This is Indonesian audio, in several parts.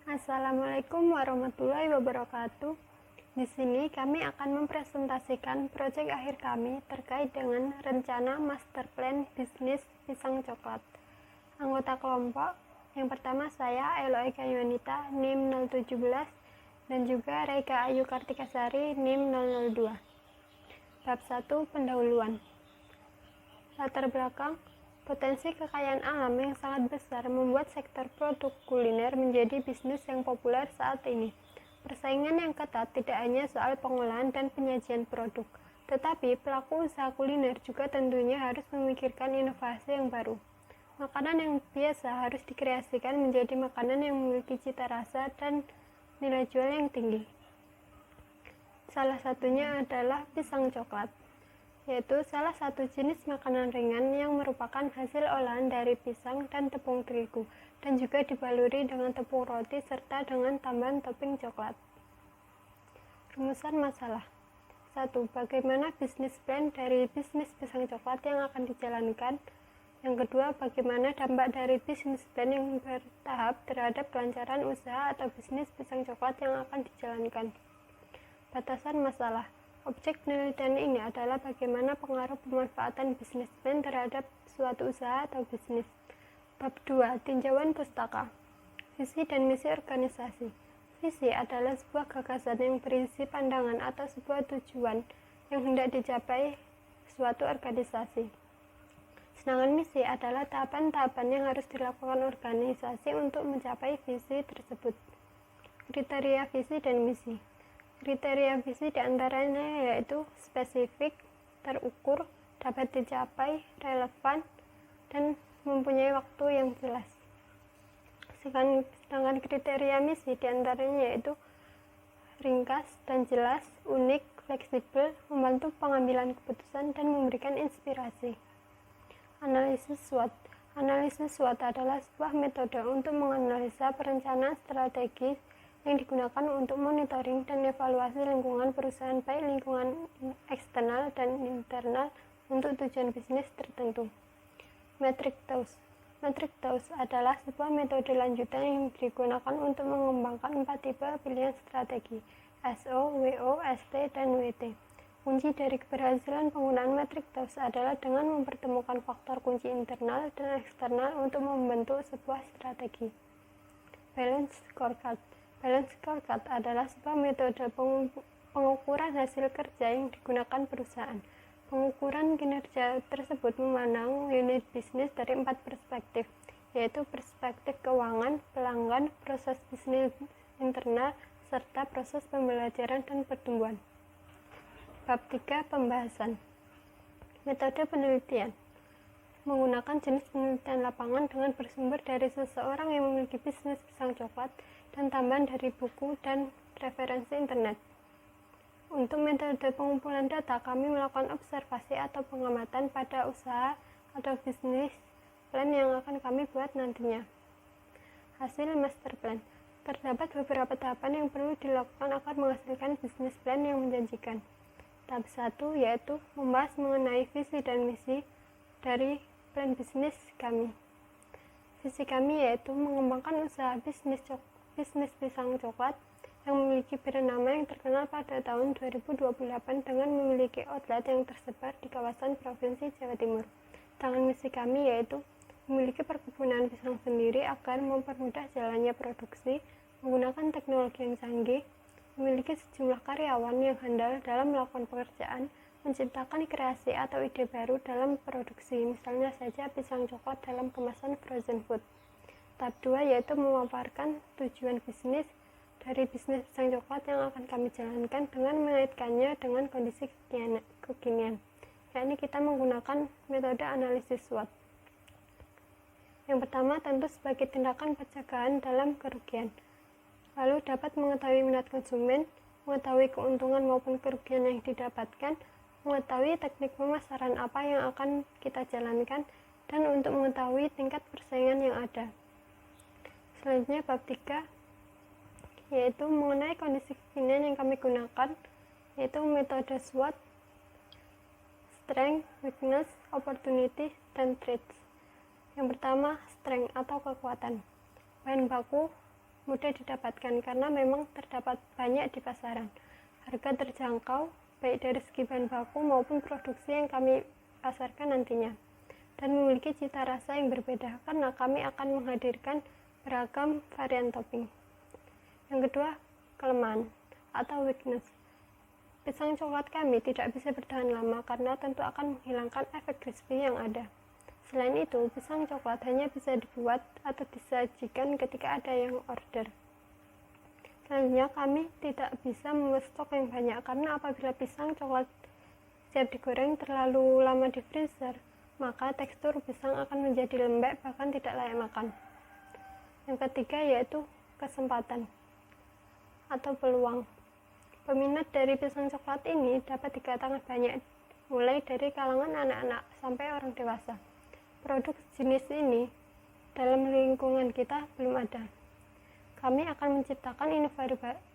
Assalamualaikum warahmatullahi wabarakatuh. Di sini kami akan mempresentasikan proyek akhir kami terkait dengan rencana master plan bisnis pisang coklat. Anggota kelompok yang pertama saya Elo Eka Yuanita NIM 017 dan juga Reika Ayu Kartikasari NIM 002. Bab 1 pendahuluan. Latar belakang. Potensi kekayaan alam yang sangat besar membuat sektor produk kuliner menjadi bisnis yang populer saat ini. Persaingan yang ketat tidak hanya soal pengolahan dan penyajian produk, tetapi pelaku usaha kuliner juga tentunya harus memikirkan inovasi yang baru. Makanan yang biasa harus dikreasikan menjadi makanan yang memiliki cita rasa dan nilai jual yang tinggi. Salah satunya adalah pisang coklat, yaitu salah satu jenis makanan ringan yang merupakan hasil olahan dari pisang dan tepung terigu dan juga dibaluri dengan tepung roti serta dengan tambahan topping coklat. Rumusan masalah. 1. Bagaimana bisnis plan dari bisnis pisang coklat yang akan dijalankan? Yang kedua, bagaimana dampak dari bisnis plan yang bertahap terhadap kelancaran usaha atau bisnis pisang coklat yang akan dijalankan? Batasan masalah. Objek penelitian ini adalah bagaimana pengaruh pemanfaatan bisnis plan terhadap suatu usaha atau bisnis. Bab 2. Tinjauan pustaka. Visi dan misi organisasi. Visi adalah sebuah gagasan yang berisi pandangan atau sebuah tujuan yang hendak dicapai suatu organisasi. Sedangkan misi adalah tahapan-tahapan yang harus dilakukan organisasi untuk mencapai visi tersebut. Kriteria visi dan misi. Kriteria visi diantaranya yaitu spesifik, terukur, dapat dicapai, relevan, dan mempunyai waktu yang jelas. Sedangkan kriteria misi diantaranya yaitu ringkas dan jelas, unik, fleksibel, membantu pengambilan keputusan, dan memberikan inspirasi. Analisis SWOT. Analisis SWOT adalah sebuah metode untuk menganalisa perencanaan strategis yang digunakan untuk monitoring dan evaluasi lingkungan perusahaan, baik lingkungan eksternal dan internal untuk tujuan bisnis tertentu. Metric Tools. Metric Tools adalah sebuah metode lanjutan yang digunakan untuk mengembangkan 4 tipe pilihan strategi, SO, WO, ST, dan WT. Kunci dari keberhasilan penggunaan Metric Tools adalah dengan mempertemukan faktor kunci internal dan eksternal untuk membentuk sebuah strategi. Balance Scorecard. Balance Scorecard adalah sebuah metode pengukuran hasil kerja yang digunakan perusahaan. Pengukuran kinerja tersebut memandang unit bisnis dari 4 perspektif, yaitu perspektif keuangan, pelanggan, proses bisnis internal, serta proses pembelajaran dan pertumbuhan. Bab 3 Pembahasan. Metode penelitian. Menggunakan jenis penelitian lapangan dengan bersumber dari seseorang yang memiliki bisnis pisang coklat dan tambahan dari buku dan referensi internet. Untuk metode pengumpulan data, kami melakukan observasi atau pengamatan pada usaha atau bisnis plan yang akan kami buat nantinya. Hasil master plan. Terdapat beberapa tahapan yang perlu dilakukan agar menghasilkan bisnis plan yang menjanjikan. Tahap 1 yaitu membahas mengenai visi dan misi dari plan bisnis kami. Visi kami yaitu mengembangkan usaha bisnis pisang coklat yang memiliki brand nama yang terkenal pada tahun 2028 dengan memiliki outlet yang tersebar di kawasan Provinsi Jawa Timur. Sedangkan misi kami yaitu memiliki perkebunan pisang sendiri agar mempermudah jalannya produksi, menggunakan teknologi yang canggih, memiliki sejumlah karyawan yang handal dalam melakukan pekerjaan, menciptakan kreasi atau ide baru dalam produksi, misalnya saja pisang coklat dalam kemasan frozen food. Tahap 2 yaitu memaparkan tujuan bisnis dari bisnis pisang coklat yang akan kami jalankan dengan mengaitkannya dengan kondisi kekinian, yakni kita menggunakan metode analisis SWOT. Yang pertama tentu sebagai tindakan pencegahan dalam kerugian, lalu dapat mengetahui minat konsumen, mengetahui keuntungan maupun kerugian yang didapatkan, mengetahui teknik pemasaran apa yang akan kita jalankan, dan untuk mengetahui tingkat persaingan yang ada. Selanjutnya bab 3 yaitu mengenai kondisi kekinian yang kami gunakan, yaitu metode SWOT, Strength, Weakness, Opportunity, dan Threats. Yang pertama, strength atau kekuatan. Bahan baku mudah didapatkan karena memang terdapat banyak di pasaran. Harga terjangkau baik dari segi bahan baku maupun produksi yang kami pasarkan nantinya, dan memiliki cita rasa yang berbeda karena kami akan menghadirkan beragam varian topping. Yang kedua, kelemahan atau weakness. Pisang coklat kami tidak bisa bertahan lama karena tentu akan menghilangkan efek crispy yang ada. Selain itu, pisang coklat hanya bisa dibuat atau disajikan ketika ada yang order. Selanjutnya, kami tidak bisa membuat stok yang banyak karena apabila pisang coklat siap digoreng terlalu lama di freezer, maka tekstur pisang akan menjadi lembek bahkan tidak layak makan. Yang ketiga yaitu kesempatan atau peluang. Peminat dari pisang coklat ini dapat dikatakan banyak, mulai dari kalangan anak-anak sampai orang dewasa. Produk jenis ini dalam lingkungan kita belum ada. Kami akan menciptakan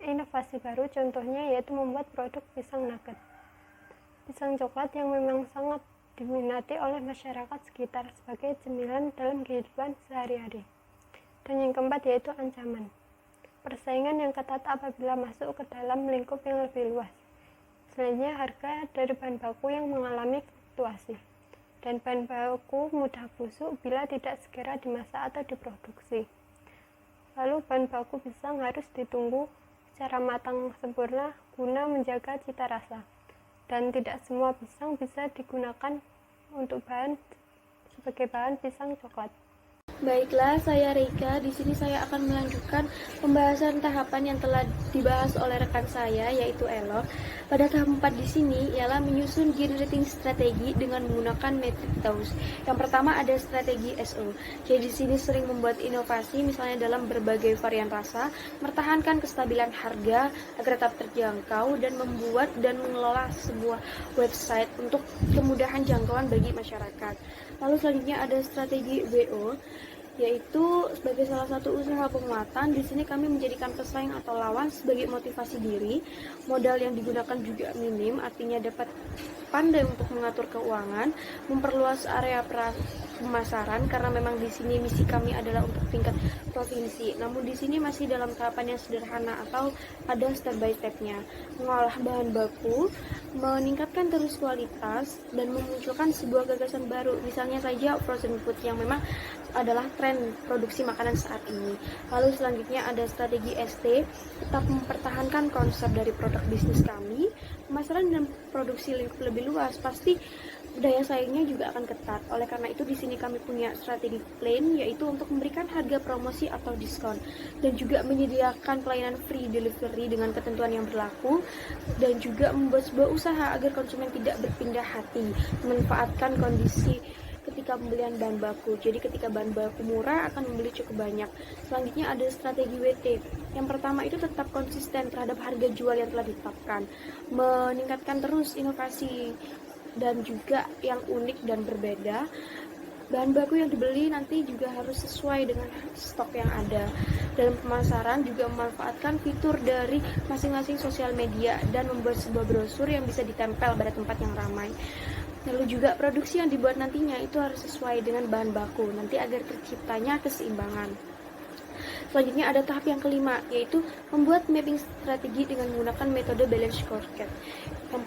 inovasi baru, contohnya yaitu membuat produk pisang nugget. Pisang coklat yang memang sangat diminati oleh masyarakat sekitar sebagai cemilan dalam kehidupan sehari-hari. Dan yang keempat yaitu ancaman. Persaingan yang ketat apabila masuk ke dalam lingkup yang lebih luas. Selanjutnya, harga dari bahan baku yang mengalami fluktuasi, dan bahan baku mudah busuk bila tidak segera dimasak atau diproduksi. Lalu bahan baku pisang harus ditunggu secara matang sempurna guna menjaga cita rasa, dan tidak semua pisang bisa digunakan sebagai bahan pisang coklat. Baiklah, saya Reika. Di sini saya akan melanjutkan pembahasan tahapan yang telah dibahas oleh rekan saya, yaitu Elok. Pada tahap 4 di sini ialah menyusun generating strategi dengan menggunakan metric tools. Yang pertama ada strategi SO. Jadi di sini sering membuat inovasi, misalnya dalam berbagai varian rasa, mempertahankan kestabilan harga agar tetap terjangkau, dan membuat dan mengelola sebuah website untuk kemudahan jangkauan bagi masyarakat. Lalu selanjutnya ada strategi WO, yaitu sebagai salah satu usaha penguatan. Di sini kami menjadikan pesaing atau lawan sebagai motivasi diri. Modal yang digunakan juga minim, artinya dapat pandai untuk mengatur keuangan, memperluas area pemasaran karena memang di sini misi kami adalah untuk tingkat provinsi. Namun di sini masih dalam tahapan yang sederhana atau ada step by stepnya. Mengolah bahan baku, meningkatkan terus kualitas, dan memunculkan sebuah gagasan baru. Misalnya saja frozen food yang memang adalah tren produksi makanan saat ini. Lalu selanjutnya ada strategi ST, tetap mempertahankan konsep dari produk bisnis kami, pemasaran dan produksi lebih luas. Pasti daya saingnya juga akan ketat. Oleh karena itu di sini kami punya strategi plan, yaitu untuk memberikan harga promosi atau diskon, dan juga menyediakan pelayanan free delivery dengan ketentuan yang berlaku, dan juga membuat sebuah usaha agar konsumen tidak berpindah hati, memanfaatkan kondisi ketika pembelian bahan baku. Jadi ketika bahan baku murah akan membeli cukup banyak. Selanjutnya ada strategi WT. Yang pertama itu tetap konsisten terhadap harga jual yang telah ditetapkan, meningkatkan terus inovasi dan juga yang unik dan berbeda. Bahan baku yang dibeli nanti juga harus sesuai dengan stok yang ada. Dalam pemasaran juga memanfaatkan fitur dari masing-masing sosial media dan membuat sebuah brosur yang bisa ditempel pada tempat yang ramai. Lalu juga produksi yang dibuat nantinya itu harus sesuai dengan bahan baku nanti agar terciptanya keseimbangan. Selanjutnya ada tahap yang kelima, yaitu membuat mapping strategi dengan menggunakan metode balance scorecard. Yang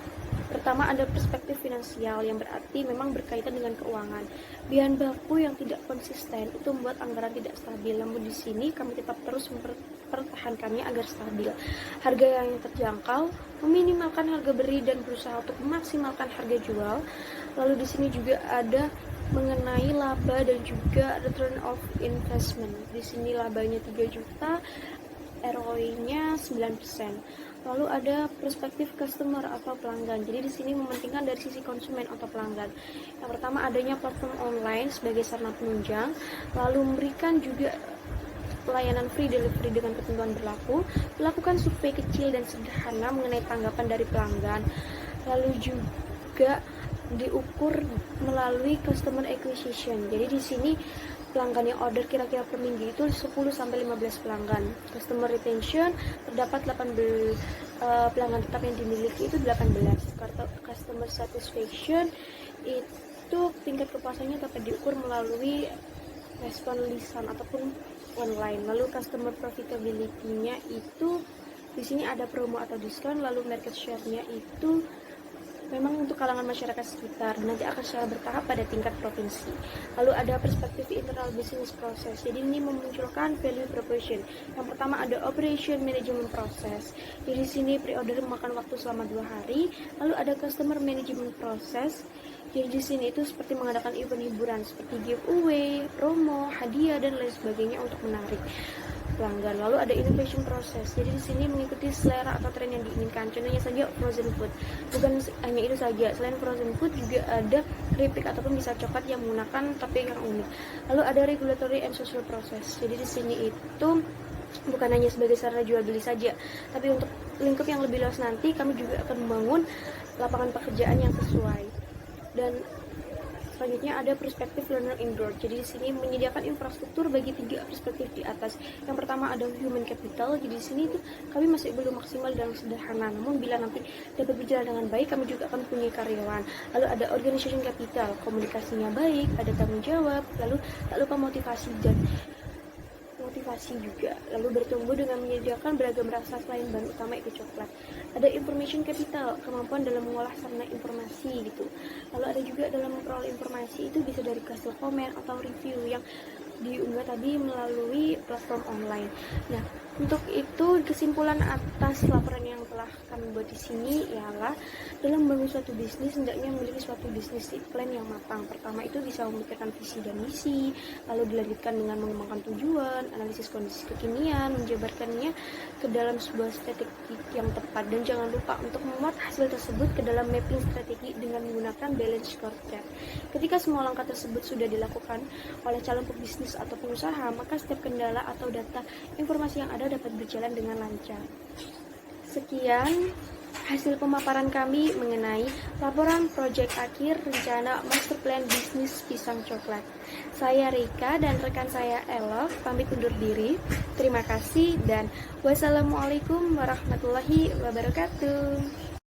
pertama ada perspektif finansial, yang berarti memang berkaitan dengan keuangan. Bahan baku yang tidak konsisten itu membuat anggaran tidak stabil. Namun di sini kami tetap terus mempertahankannya agar stabil. Harga yang terjangkau, meminimalkan harga beri dan berusaha untuk memaksimalkan harga jual. Lalu di sini juga ada mengenai laba dan juga return of investment. Di sini labanya 3 juta, ROI-nya 9%. Lalu ada perspektif customer atau pelanggan. Jadi di sini mementingkan dari sisi konsumen atau pelanggan. Yang pertama adanya platform online sebagai sarana penunjang, lalu memberikan juga pelayanan free delivery dengan ketentuan berlaku, melakukan survei kecil dan sederhana mengenai tanggapan dari pelanggan. Lalu juga diukur melalui customer acquisition. Jadi di sini pelanggan yang order kira-kira per minggu itu 10 sampai 15 pelanggan. Customer retention terdapat 18 pelanggan tetap yang dimiliki itu 18. Customer satisfaction itu tingkat kepuasannya dapat diukur melalui respon lisan ataupun online. Lalu customer profitability-nya itu di sini ada promo atau diskon, lalu market share-nya itu memang untuk kalangan masyarakat sekitar, nanti akan secara bertahap pada tingkat provinsi. Lalu ada perspektif internal business process, jadi ini memunculkan value proposition. Yang pertama ada operation management process, jadi di sini pre-order memakan waktu selama 2 hari. Lalu ada customer management process, jadi di sini itu seperti mengadakan event hiburan seperti giveaway, promo, hadiah dan lain sebagainya untuk menarik pelanggan. Lalu ada innovation process, jadi di sini mengikuti selera atau tren yang diinginkan. Contohnya saja frozen food. Bukan hanya itu saja, selain frozen food juga ada keripik ataupun bisa coklat yang menggunakan topping yang unik. Lalu ada regulatory and social process, jadi di sini itu bukan hanya sebagai sarana jual beli saja, tapi untuk lingkup yang lebih luas nanti kami juga akan membangun lapangan pekerjaan yang sesuai. Dan selanjutnya ada perspektif learner indoor. Jadi di sini menyediakan infrastruktur bagi 3 perspektif di atas. Yang pertama ada human capital. Jadi di sini tuh kami masih belum maksimal dan sederhana. Namun bila nanti dapat berjalan dengan baik, kami juga akan punya karyawan. Lalu ada organization capital, komunikasinya baik, ada tanggung jawab, lalu tak lupa motivasi juga, lalu bertumbuh dengan menyediakan beragam rasa selain bahan utama itu coklat. Ada information capital, kemampuan dalam mengolah sarana informasi gitu. Lalu ada juga dalam memperoleh informasi itu bisa dari hasil komen atau review yang diunggah tadi melalui platform online. Nah, untuk itu kesimpulan atas laporan yang telah kami buat di sini ialah dalam membangun suatu bisnis hendaknya memiliki suatu bisnis plan yang matang. Pertama itu bisa memikirkan visi dan misi, lalu dilanjutkan dengan mengembangkan tujuan, analisis kondisi kekinian, menjabarkannya ke dalam sebuah strategi yang tepat, dan jangan lupa untuk memuat hasil tersebut ke dalam mapping strategi dengan menggunakan balance scorecard. Ketika semua langkah tersebut sudah dilakukan oleh calon pebisnis atau pengusaha, maka setiap kendala atau data informasi yang ada dapat berjalan dengan lancar. Sekian hasil pemaparan kami mengenai laporan proyek akhir rencana master plan bisnis pisang coklat. Saya Rika dan rekan saya Elok pamit undur diri. Terima kasih dan wassalamualaikum warahmatullahi wabarakatuh.